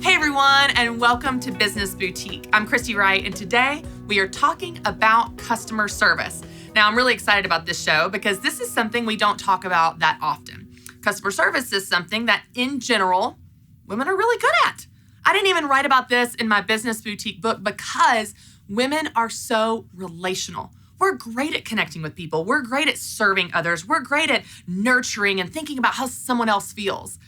Hey everyone, and welcome to Business Boutique. I'm Christy Wright, and today we are talking about customer service. Now, I'm really excited about this show because this is something we don't talk about that often. Customer service is something that, in general, women are really good at. I didn't even write about this in my Business Boutique book because women are so relational. We're great at connecting with people. We're great at serving others. We're great at nurturing and thinking about how someone else feels.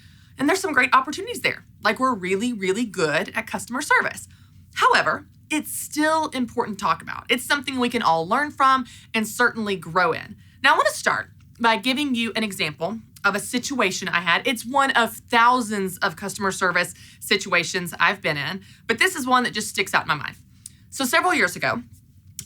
And there's some great opportunities there. Like, we're really, really good at customer service. However, it's still important to talk about. It's something we can all learn from and certainly grow in. Now, I want to start by giving you an example of a situation I had. It's one of thousands of customer service situations I've been in, but this is one that just sticks out in my mind. So several years ago,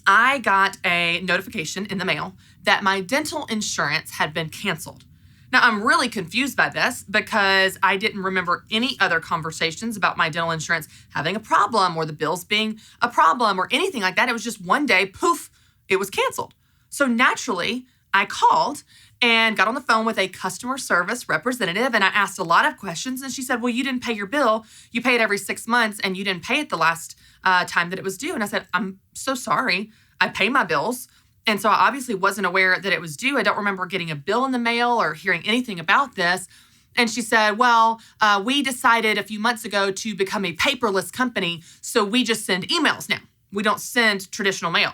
I got a notification in the mail that my dental insurance had been canceled. Now, I'm really confused by this because I didn't remember any other conversations about my dental insurance having a problem or the bills being a problem or anything like that. It was just one day, poof, it was canceled. So naturally, I called and got on the phone with a customer service representative, and I asked a lot of questions, and she said, well, you didn't pay your bill. You pay it every 6 months, and you didn't pay it the last time that it was due. And I said, I'm so sorry. I pay my bills. And so I obviously wasn't aware that it was due. I don't remember getting a bill in the mail or hearing anything about this. And she said, well, we decided a few months ago to become a paperless company, so we just send emails now. We don't send traditional mail.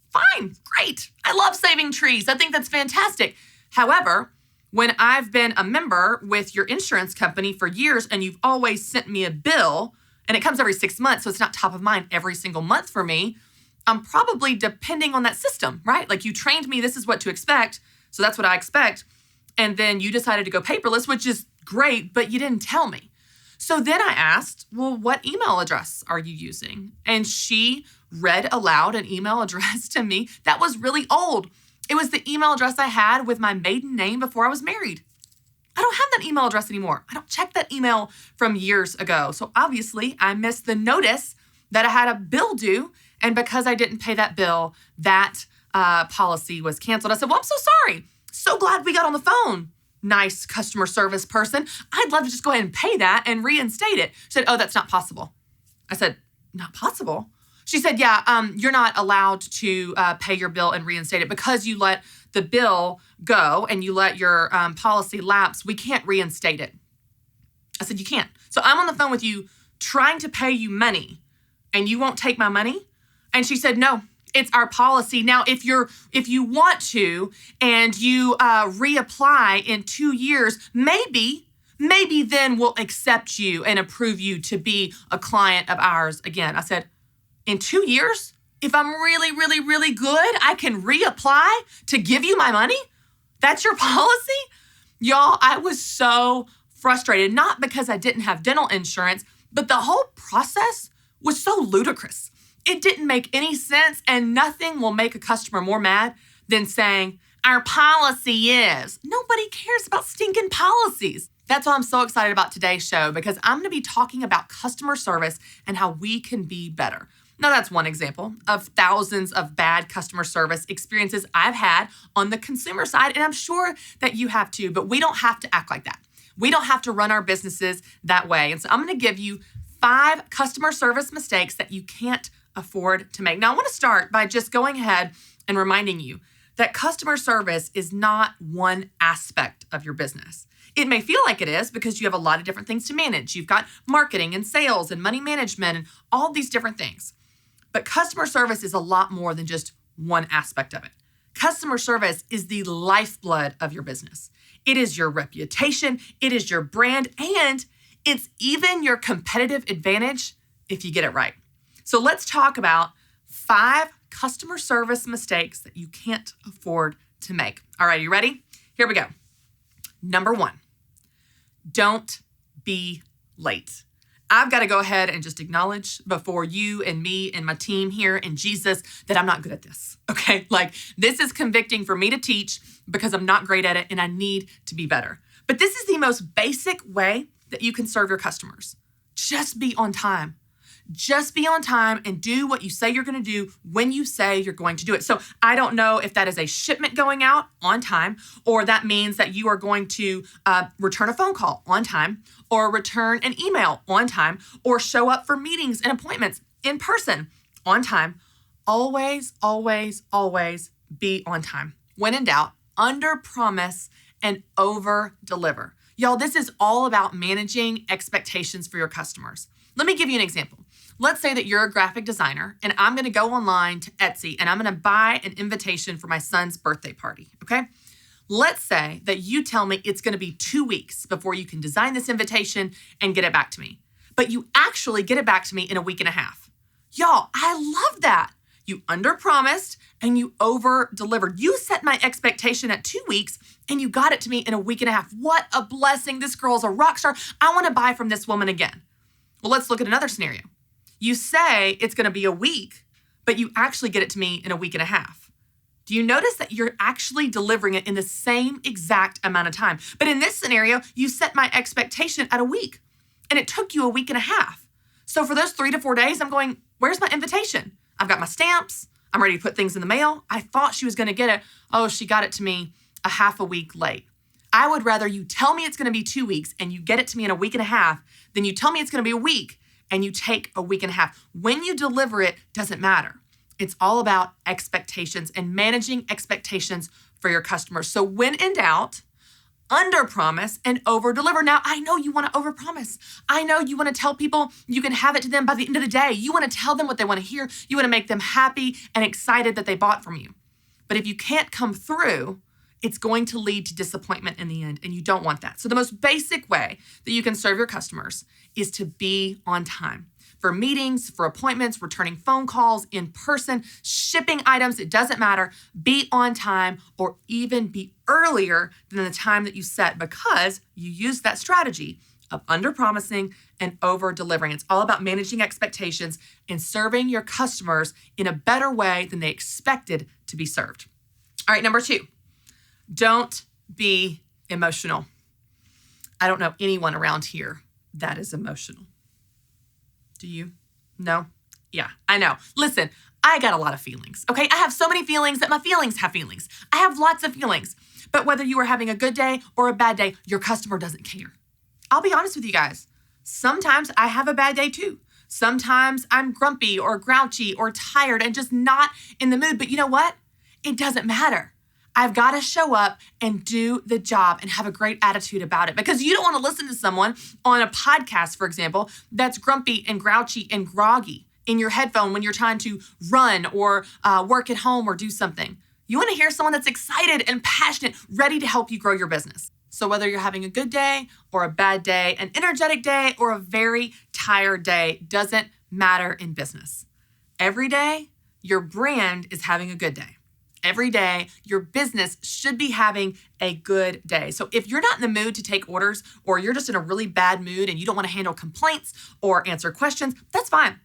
Fine, great. I love saving trees. I think that's fantastic. However, when I've been a member with your insurance company for years and you've always sent me a bill, and it comes every 6 months, so it's not top of mind every single month for me, I'm probably depending on that system, right? Like, you trained me, this is what to expect, so that's what I expect. And then you decided to go paperless, which is great, but you didn't tell me. So then I asked, well, what email address are you using? And she read aloud an email address to me that was really old. It was the email address I had with my maiden name before I was married. I don't have that email address anymore. I don't check that email from years ago. So obviously I missed the notice that I had a bill due. And because I didn't pay that bill, that policy was canceled. I said, well, I'm so sorry. So glad we got on the phone. Nice customer service person. I'd love to just go ahead and pay that and reinstate it. She said, oh, that's not possible. I said, not possible? She said, yeah, you're not allowed to pay your bill and reinstate it because you let the bill go and you let your policy lapse. We can't reinstate it. I said, you can't. So I'm on the phone with you trying to pay you money and you won't take my money? And she said, no, it's our policy. Now, if you want to and you reapply in 2 years, maybe then we'll accept you and approve you to be a client of ours again. I said, in 2 years, if I'm really, really, really good, I can reapply to give you my money? That's your policy? Y'all, I was so frustrated, not because I didn't have dental insurance, but the whole process was so ludicrous. It didn't make any sense, and nothing will make a customer more mad than saying, our policy is. Nobody cares about stinking policies. That's why I'm so excited about today's show, because I'm going to be talking about customer service and how we can be better. Now, that's one example of thousands of bad customer service experiences I've had on the consumer side, and I'm sure that you have too, but we don't have to act like that. We don't have to run our businesses that way. And so I'm going to give you 5 customer service mistakes that you can't afford to make. Now, I want to start by just going ahead and reminding you that customer service is not one aspect of your business. It may feel like it is because you have a lot of different things to manage. You've got marketing and sales and money management and all these different things. But customer service is a lot more than just one aspect of it. Customer service is the lifeblood of your business. It is your reputation, it is your brand, and it's even your competitive advantage if you get it right. So let's talk about 5 customer service mistakes that you can't afford to make. All right, you ready? Here we go. Number 1, don't be late. I've got to go ahead and just acknowledge before you and me and my team here and Jesus that I'm not good at this, okay? Like, this is convicting for me to teach because I'm not great at it and I need to be better. But this is the most basic way that you can serve your customers. Just be on time. Just be on time and do what you say you're going to do when you say you're going to do it. So I don't know if that is a shipment going out on time, or that means that you are going to return a phone call on time, or return an email on time, or show up for meetings and appointments in person on time. Always, always, always be on time. When in doubt, under promise and over deliver. Y'all, this is all about managing expectations for your customers. Let me give you an example. Let's say that you're a graphic designer and I'm going to go online to Etsy and I'm going to buy an invitation for my son's birthday party, okay? Let's say that you tell me it's going to be 2 weeks before you can design this invitation and get it back to me. But you actually get it back to me in a week and a half. Y'all, I love that. You under-promised and you over-delivered. You set my expectation at 2 weeks and you got it to me in a week and a half. What a blessing. This girl's a rock star. I want to buy from this woman again. Well, let's look at another scenario. You say it's going to be a week, but you actually get it to me in a week and a half. Do you notice that you're actually delivering it in the same exact amount of time? But in this scenario, you set my expectation at a week and it took you a week and a half. So for those 3 to 4 days, I'm going, where's my invitation? I've got my stamps. I'm ready to put things in the mail. I thought she was going to get it. Oh, she got it to me a half a week late. I would rather you tell me it's going to be 2 weeks and you get it to me in a week and a half than you tell me it's going to be a week and you take a week and a half. When you deliver it, doesn't matter. It's all about expectations and managing expectations for your customers. So when in doubt, under promise and over deliver. Now, I know you want to over promise. I know you want to tell people you can have it to them by the end of the day. You want to tell them what they want to hear. You want to make them happy and excited that they bought from you. But if you can't come through, it's going to lead to disappointment in the end, and you don't want that. So the most basic way that you can serve your customers is to be on time. For meetings, for appointments, returning phone calls, in person, shipping items, it doesn't matter. Be on time or even be earlier than the time that you set because you used that strategy of under-promising and over-delivering. It's all about managing expectations and serving your customers in a better way than they expected to be served. All right, number 2, don't be emotional. I don't know anyone around here that is emotional. Do you? No? Yeah, I know. Listen, I got a lot of feelings, okay? I have so many feelings that my feelings have feelings. I have lots of feelings. But whether you are having a good day or a bad day, your customer doesn't care. I'll be honest with you guys. Sometimes I have a bad day too. Sometimes I'm grumpy or grouchy or tired and just not in the mood. But you know what? It doesn't matter. I've got to show up and do the job and have a great attitude about it because you don't want to listen to someone on a podcast, for example, that's grumpy and grouchy and groggy in your headphone when you're trying to run or work at home or do something. You want to hear someone that's excited and passionate, ready to help you grow your business. So whether you're having a good day or a bad day, an energetic day or a very tired day, doesn't matter in business. Every day, your brand is having a good day. Every day, your business should be having a good day. So if you're not in the mood to take orders or you're just in a really bad mood and you don't want to handle complaints or answer questions, that's fine.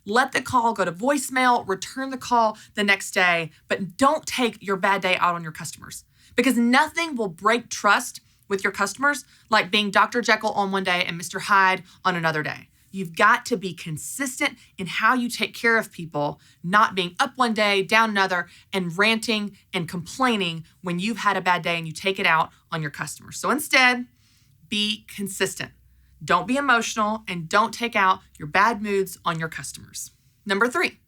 Let the call go to voicemail, return the call the next day, but don't take your bad day out on your customers because nothing will break trust with your customers like being Dr. Jekyll on one day and Mr. Hyde on another day. You've got to be consistent in how you take care of people, not being up one day, down another, and ranting and complaining when you've had a bad day and you take it out on your customers. So instead, be consistent. Don't be emotional and don't take out your bad moods on your customers. Number 3,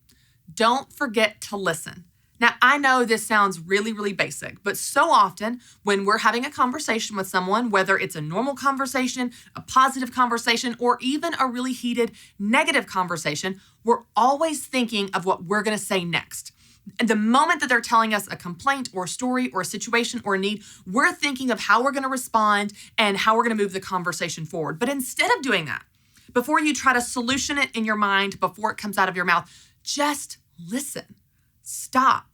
don't forget to listen. Now, I know this sounds really, really basic, but so often when we're having a conversation with someone, whether it's a normal conversation, a positive conversation, or even a really heated negative conversation, we're always thinking of what we're going to say next. And the moment that they're telling us a complaint or a story or a situation or a need, we're thinking of how we're going to respond and how we're going to move the conversation forward. But instead of doing that, before you try to solution it in your mind, before it comes out of your mouth, just listen. Stop.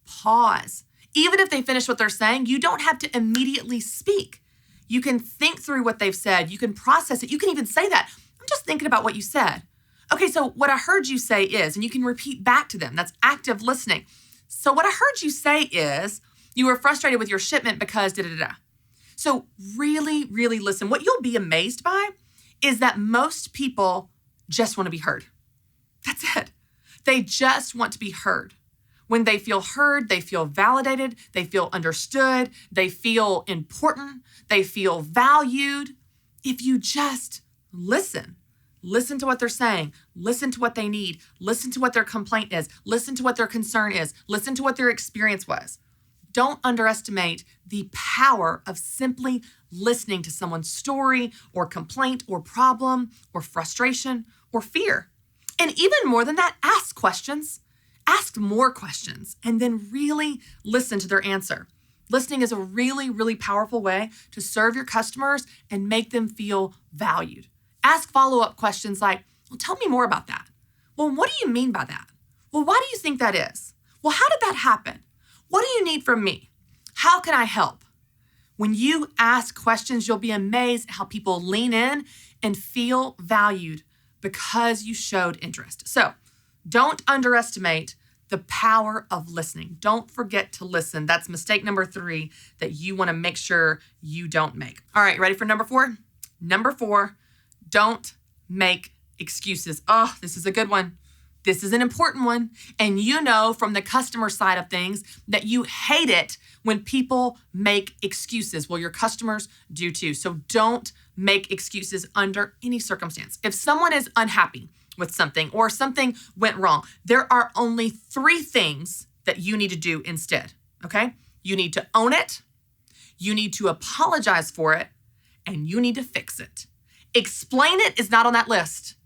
Pause. Even if they finish what they're saying, you don't have to immediately speak. You can think through what they've said. You can process it. You can even say that. I'm just thinking about what you said. Okay, so what I heard you say is, and you can repeat back to them. That's active listening. So what I heard you say is, you were frustrated with your shipment because da-da-da-da. So really, really listen. What you'll be amazed by is that most people just want to be heard. That's it. They just want to be heard. When they feel heard, they feel validated, they feel understood, they feel important, they feel valued. If you just listen to what they're saying, listen to what they need, listen to what their complaint is, listen to what their concern is, listen to what their experience was. Don't underestimate the power of simply listening to someone's story or complaint or problem or frustration or fear. And even more than that, ask questions. Ask more questions and then really listen to their answer. Listening is a really, really powerful way to serve your customers and make them feel valued. Ask follow-up questions like, well, tell me more about that. Well, what do you mean by that? Well, why do you think that is? Well, how did that happen? What do you need from me? How can I help? When you ask questions, you'll be amazed at how people lean in and feel valued because you showed interest. So don't underestimate the power of listening. Don't forget to listen. That's mistake number 3 that you want to make sure you don't make. All right, ready for number 4? Number 4, don't make excuses. Oh, this is a good one. This is an important one. And you know from the customer side of things that you hate it when people make excuses. Well, your customers do too. So don't make excuses under any circumstance. If someone is unhappy with something or something went wrong, there are only 3 things that you need to do instead, okay? You need to own it, you need to apologize for it, and you need to fix it. Explain it is not on that list.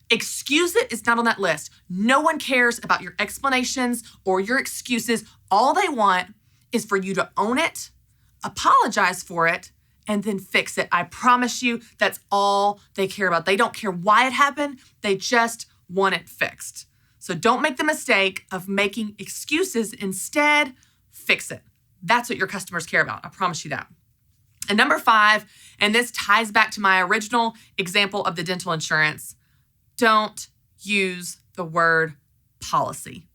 Excuse it is not on that list. No one cares about your explanations or your excuses. All they want is for you to own it, apologize for it, and then fix it. I promise you that's all they care about. They don't care why it happened. They just want it fixed. So don't make the mistake of making excuses. Instead, fix it. That's what your customers care about. I promise you that. And number 5, and this ties back to my original example of the dental insurance, don't use the word policy.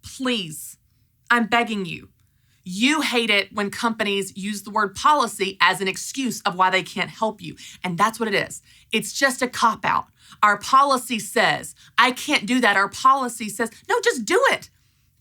Please, I'm begging you. You hate it when companies use the word policy as an excuse of why they can't help you. And that's what it is. It's just a cop-out. Our policy says, I can't do that. Our policy says, no, just do it.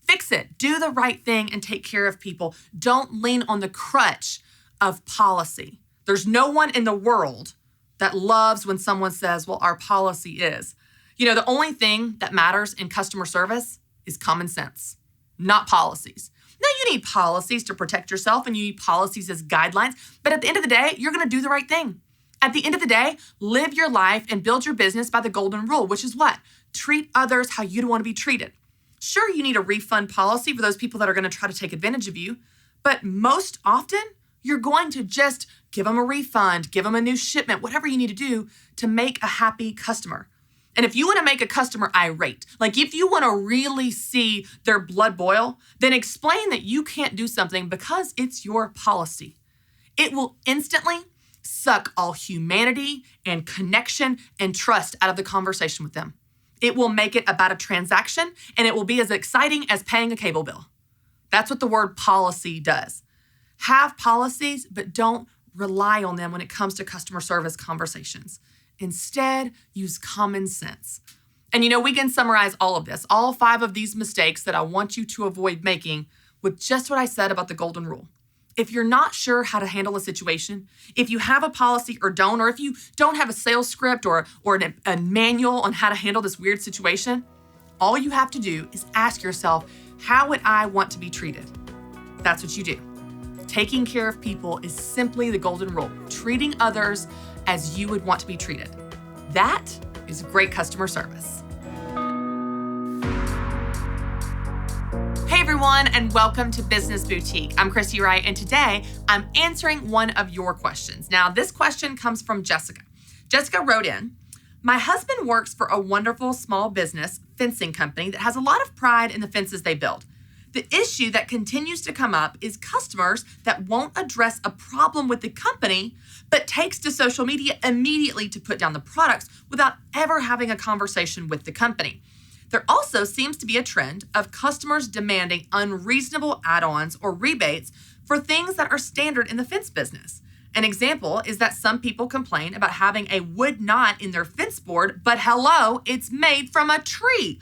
Fix it. Do the right thing and take care of people. Don't lean on the crutch of policy. There's no one in the world that loves when someone says, well, our policy is. You know, the only thing that matters in customer service is common sense, not policies. Now, you need policies to protect yourself and you need policies as guidelines, but at the end of the day, you're going to do the right thing. At the end of the day, live your life and build your business by the golden rule, which is what? Treat others how you'd want to be treated. Sure, you need a refund policy for those people that are going to try to take advantage of you, but most often, you're going to just give them a refund, give them a new shipment, whatever you need to do to make a happy customer. And if you want to make a customer irate, like if you want to really see their blood boil, then explain that you can't do something because it's your policy. It will instantly suck all humanity and connection and trust out of the conversation with them. It will make it about a transaction and it will be as exciting as paying a cable bill. That's what the word policy does. Have policies, but don't rely on them when it comes to customer service conversations. Instead, use common sense. And you know, we can summarize all of this, all 5 of these mistakes that I want you to avoid making with just what I said about the golden rule. If you're not sure how to handle a situation, if you have a policy or don't, or if you don't have a sales script or a manual on how to handle this weird situation, all you have to do is ask yourself, how would I want to be treated? That's what you do. Taking care of people is simply the golden rule, treating others as you would want to be treated. That is great customer service. Hey everyone, and welcome to Business Boutique. I'm Christy Wright, and today I'm answering one of your questions. Now, this question comes from Jessica. Jessica wrote in, my husband works for a wonderful small business fencing company that has a lot of pride in the fences they build. The issue that continues to come up is customers that won't address a problem with the company, but takes to social media immediately to put down the products without ever having a conversation with the company. There also seems to be a trend of customers demanding unreasonable add-ons or rebates for things that are standard in the fence business. An example is that some people complain about having a wood knot in their fence board, but hello, it's made from a tree.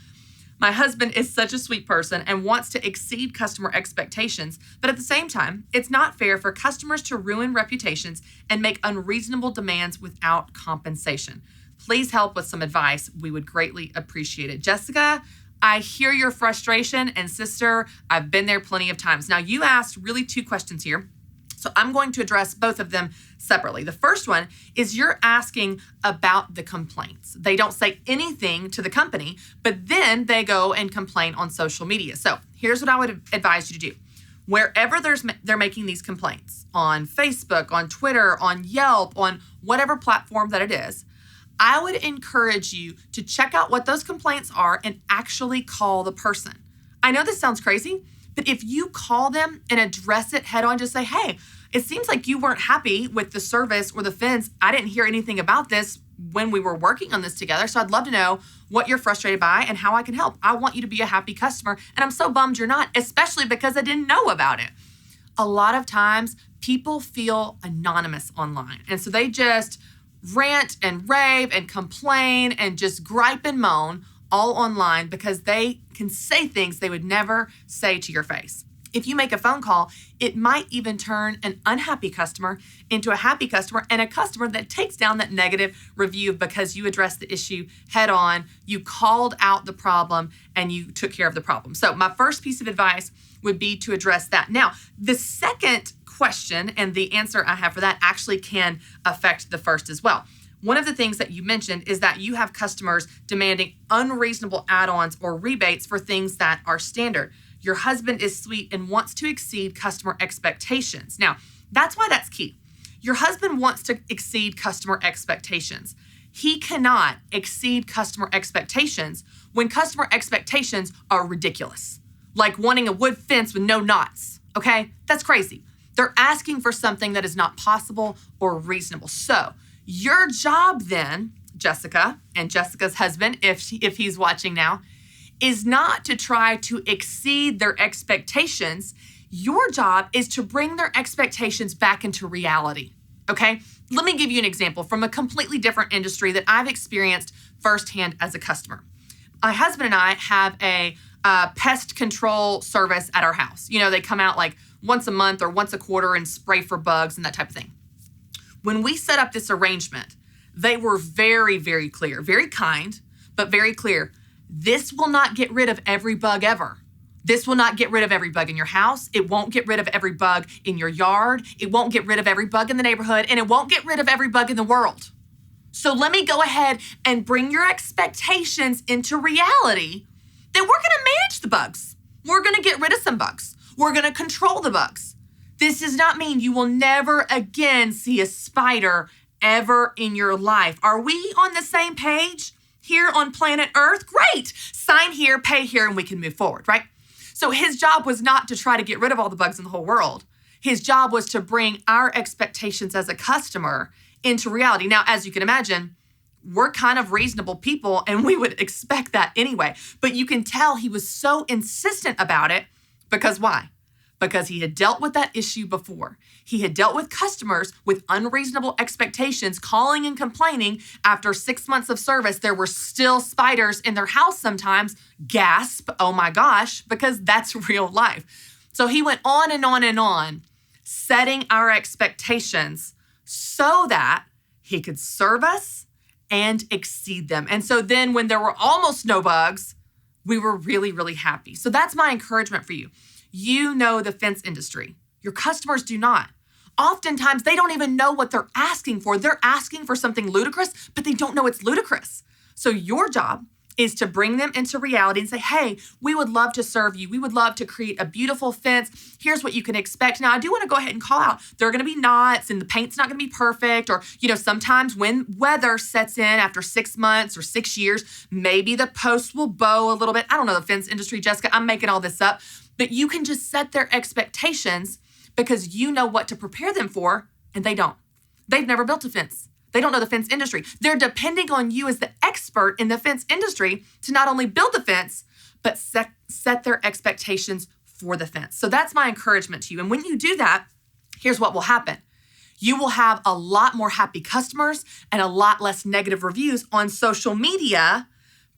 My husband is such a sweet person and wants to exceed customer expectations, but at the same time, it's not fair for customers to ruin reputations and make unreasonable demands without compensation. Please help with some advice. We would greatly appreciate it. Jessica, I hear your frustration, and sister, I've been there plenty of times. Now, you asked really two questions here, so I'm going to address both of them separately. The first one is you're asking about the complaints. They don't say anything to the company, but then they go and complain on social media. So here's what I would advise you to do. Wherever they're making these complaints, on Facebook, on Twitter, on Yelp, on whatever platform that it is, I would encourage you to check out what those complaints are and actually call the person. I know this sounds crazy, but if you call them and address it head on, just say, hey, it seems like you weren't happy with the service or the fence. I didn't hear anything about this when we were working on this together. So I'd love to know what you're frustrated by and how I can help. I want you to be a happy customer, and I'm so bummed you're not, especially because I didn't know about it. A lot of times people feel anonymous online. And so they just rant and rave and complain and just gripe and moan all online because they can say things they would never say to your face. If you make a phone call, it might even turn an unhappy customer into a happy customer and a customer that takes down that negative review because you addressed the issue head on, you called out the problem, and you took care of the problem. So my first piece of advice would be to address that. Now, the second question and the answer I have for that actually can affect the first as well. One of the things that you mentioned is that you have customers demanding unreasonable add-ons or rebates for things that are standard. Your husband is sweet and wants to exceed customer expectations. Now, that's why that's key. Your husband wants to exceed customer expectations. He cannot exceed customer expectations when customer expectations are ridiculous, like wanting a wood fence with no knots, okay? That's crazy. They're asking for something that is not possible or reasonable. So your job then, Jessica, and Jessica's husband, if he's watching now, is not to try to exceed their expectations. Your job is to bring their expectations back into reality, okay? Let me give you an example from a completely different industry that I've experienced firsthand as a customer. My husband and I have a pest control service at our house. You know, they come out like once a month or once a quarter and spray for bugs and that type of thing. When we set up this arrangement, they were very, very clear, very kind, but very clear. This will not get rid of every bug ever. This will not get rid of every bug in your house. It won't get rid of every bug in your yard. It won't get rid of every bug in the neighborhood, and it won't get rid of every bug in the world. So let me go ahead and bring your expectations into reality that we're going to manage the bugs. We're going to get rid of some bugs. We're going to control the bugs. This does not mean you will never again see a spider ever in your life. Are we on the same page here on planet Earth? Great. Sign here, pay here, and we can move forward, right? So his job was not to try to get rid of all the bugs in the whole world. His job was to bring our expectations as a customer into reality. Now, as you can imagine, we're kind of reasonable people and we would expect that anyway. But you can tell he was so insistent about it because why? Because he had dealt with that issue before. He had dealt with customers with unreasonable expectations, calling and complaining. After 6 months of service, there were still spiders in their house sometimes. Gasp, oh my gosh, because that's real life. So he went on and on and on, setting our expectations so that he could serve us and exceed them. And so then when there were almost no bugs, we were really, really happy. So that's my encouragement for you. You know the fence industry. Your customers do not. Oftentimes, they don't even know what they're asking for. They're asking for something ludicrous, but they don't know it's ludicrous. So your job is to bring them into reality and say, hey, we would love to serve you. We would love to create a beautiful fence. Here's what you can expect. Now, I do want to go ahead and call out. There are going to be knots and the paint's not going to be perfect. Or, sometimes when weather sets in after 6 months or 6 years, maybe the posts will bow a little bit. I don't know the fence industry, Jessica. I'm making all this up. But you can just set their expectations because you know what to prepare them for, and they don't. They've never built a fence. They don't know the fence industry. They're depending on you as the expert in the fence industry to not only build the fence, but set their expectations for the fence. So that's my encouragement to you. And when you do that, here's what will happen. You will have a lot more happy customers and a lot less negative reviews on social media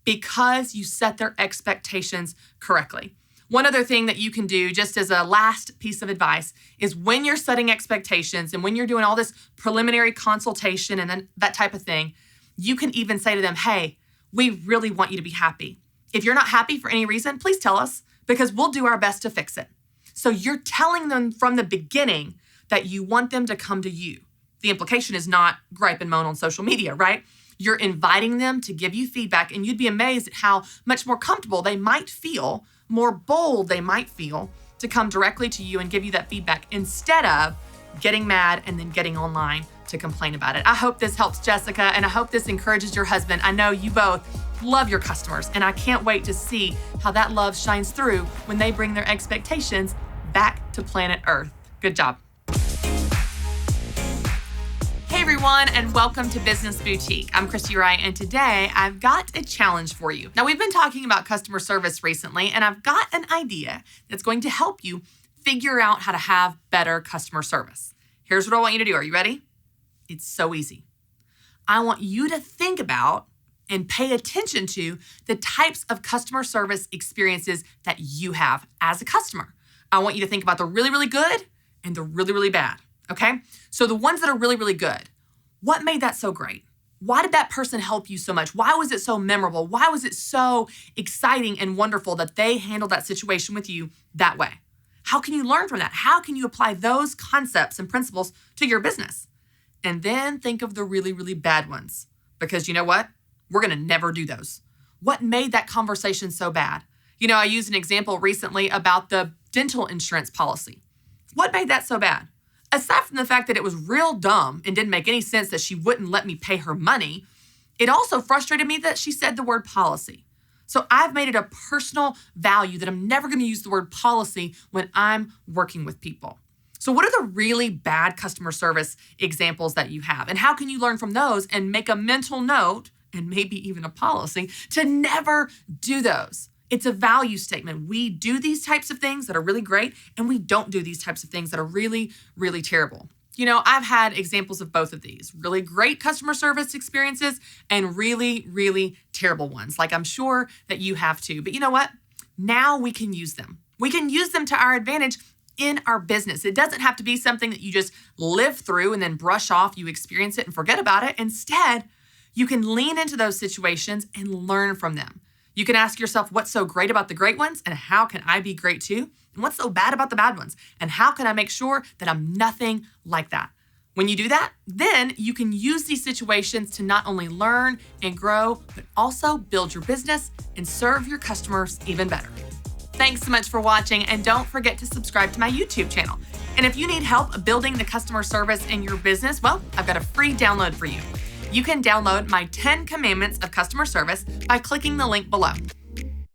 because you set their expectations correctly. One other thing that you can do, just as a last piece of advice, is when you're setting expectations and when you're doing all this preliminary consultation and then that type of thing, you can even say to them, hey, we really want you to be happy. If you're not happy for any reason, please tell us because we'll do our best to fix it. So you're telling them from the beginning that you want them to come to you. The implication is not gripe and moan on social media, right? You're inviting them to give you feedback, and you'd be amazed at how much more comfortable they might feel, more bold they might feel to come directly to you and give you that feedback instead of getting mad and then getting online to complain about it. I hope this helps Jessica, and I hope this encourages your husband. I know you both love your customers, and I can't wait to see how that love shines through when they bring their expectations back to planet Earth. Good job. Hey everyone, and welcome to Business Boutique. I'm Christy Wright, and today I've got a challenge for you. Now, we've been talking about customer service recently, and I've got an idea that's going to help you figure out how to have better customer service. Here's what I want you to do. Are you ready? It's so easy. I want you to think about and pay attention to the types of customer service experiences that you have as a customer. I want you to think about the really, really good and the really, really bad, okay? So the ones that are really, really good, what made that so great? Why did that person help you so much? Why was it so memorable? Why was it so exciting and wonderful that they handled that situation with you that way? How can you learn from that? How can you apply those concepts and principles to your business? And then think of the really, really bad ones, because you know what? We're gonna never do those. What made that conversation so bad? You know, I used an example recently about the dental insurance policy. What made that so bad? Aside from the fact that it was real dumb and didn't make any sense that she wouldn't let me pay her money, it also frustrated me that she said the word policy. So I've made it a personal value that I'm never gonna use the word policy when I'm working with people. So what are the really bad customer service examples that you have? And how can you learn from those and make a mental note and maybe even a policy to never do those? It's a value statement. We do these types of things that are really great, and we don't do these types of things that are really, really terrible. You know, I've had examples of both of these, really great customer service experiences and really, really terrible ones, like I'm sure that you have too. But you know what? Now we can use them. We can use them to our advantage in our business. It doesn't have to be something that you just live through and then brush off, you experience it and forget about it. Instead, you can lean into those situations and learn from them. You can ask yourself, what's so great about the great ones and how can I be great too? And what's so bad about the bad ones? And how can I make sure that I'm nothing like that? When you do that, then you can use these situations to not only learn and grow, but also build your business and serve your customers even better. Thanks so much for watching, and don't forget to subscribe to my YouTube channel. And if you need help building the customer service in your business, well, I've got a free download for you. You can download my 10 Commandments of Customer Service by clicking the link below.